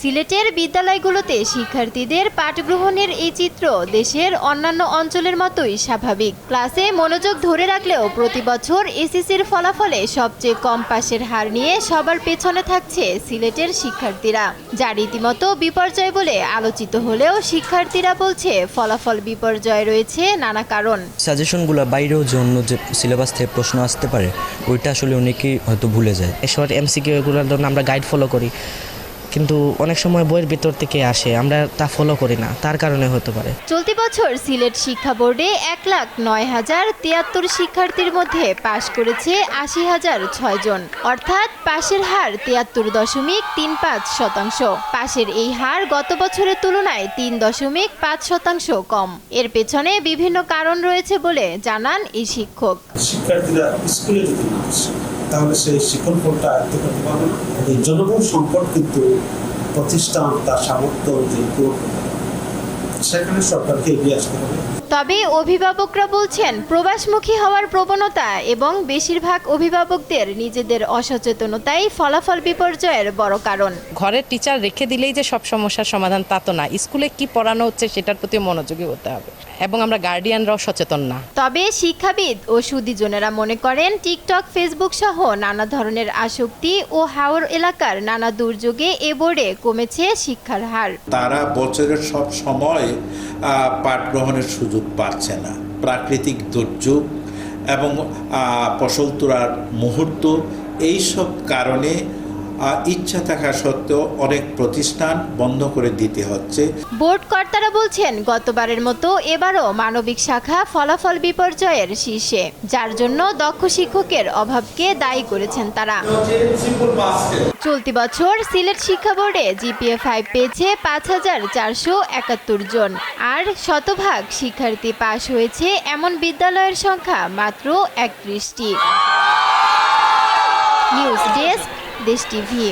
সিলেটের বিদ্যালয়গুলোতে শিক্ষার্থীদের পাঠ গ্রহণের এই চিত্র দেশের অন্যান্য অঞ্চলের মতোই স্বাভাবিক। ক্লাসে মনোযোগ ধরে রাখলেও প্রতি বছর এসএসসির ফলাফলে সবচেয়ে কম পাশের হার নিয়ে সবার পেছনে থাকছে সিলেটের শিক্ষার্থীরা, যা রীতিমতো বিপর্যয় বলে আলোচিত হলেও শিক্ষার্থীরা বলছে ফলাফল বিপর্যয় রয়েছে নানা কারণ। সাজেশনগুলো বাইরেও জন্য যে সিলেবাস থেকে প্রশ্ন আসতে পারে ওইটা আসলে অনেকেই হয়তো ভুলে যায়। শর্ট এমসিকিউ এগুলোর জন্য আমরা গাইড ফলো করি, কিন্তু অনেক সময় বইয়ের ভিতর থেকে আসে, আমরা তা ফলো করি না, তার কারণে হতে পারে। চলতি বছর সিলেট শিক্ষা বোর্ডে 1,09,073 শিক্ষার্থীর মধ্যে পাশ করেছে 80,006 জন, অর্থাৎ পাশের হার 73.35%। পাশের এই হার গত বছরের তুলনায় 3.5% কম। এর পেছনে বিভিন্ন কারণ রয়েছে বলে জানান এই শিক্ষক। শিক্ষার্থীরা স্কুলে যদি না আসে তাহলে সেই শিক্ষণ ফলটা আয়ত্ত করতে পারবে না। এই জনবল সংকট কিন্তু প্রতিষ্ঠান তার সামর্থ্য অনুযায়ী পূরণ করতে পারে, সেখানে সরকারকে এগিয়ে আসতে হবে। তবে অভিভাবকরা বলছেন প্রবাসমুখী হওয়ার প্রবণতা এবং বেশিরভাগ অভিভাবকদের নিজেদের অসচেতনতাই ফলাফল বিপর্যয়ের বড় কারণ। ঘরের টিচার রেখে দিলেই যে সব সমস্যার সমাধান তা তো না, স্কুলে কি পড়ানো হচ্ছে সেটার প্রতি মনোযোগী হতে হবে, এবং আমরা গার্ডিয়ানরাও সচেতন না। তবে শিক্ষাবিদ ও সুদীজনেরা মনে করেন টিকটক, ফেসবুক সহ নানা ধরনের আসক্তি ও হাওর এলাকার নানা দুর্যোগে এ বোর্ডে কমেছে শিক্ষার হার। তারা বছরের সব সময় পাঠ গ্রহণের সুযোগ পাচ্ছে না। প্রাকৃতিক দুর্যোগ এবং ফসল তোলার মুহূর্ত, এইসব কারণে ইচ্ছা থাকা সত্ত্বেও অনেক প্রতিষ্ঠান বন্ধ করে দিতে হচ্ছে। বোর্ড কর্তারা বলছেন গতবারের মতো এবারও মানবিক শাখা ফলাফল বিপর্যয়ের শীর্ষে, যার জন্য দক্ষ শিক্ষকের অভাবকে দায়ী করেছেন তারা। চলতি বছর সিলেট শিক্ষা বোর্ডে জিপিএ 5 পেয়েছে 5,471 জন, আর শতভাগ শিক্ষার্থী পাশ হয়েছে এমন বিদ্যালয়ের সংখ্যা মাত্র 31টি। নিউজ ডেস্ক, দেশ টিভি।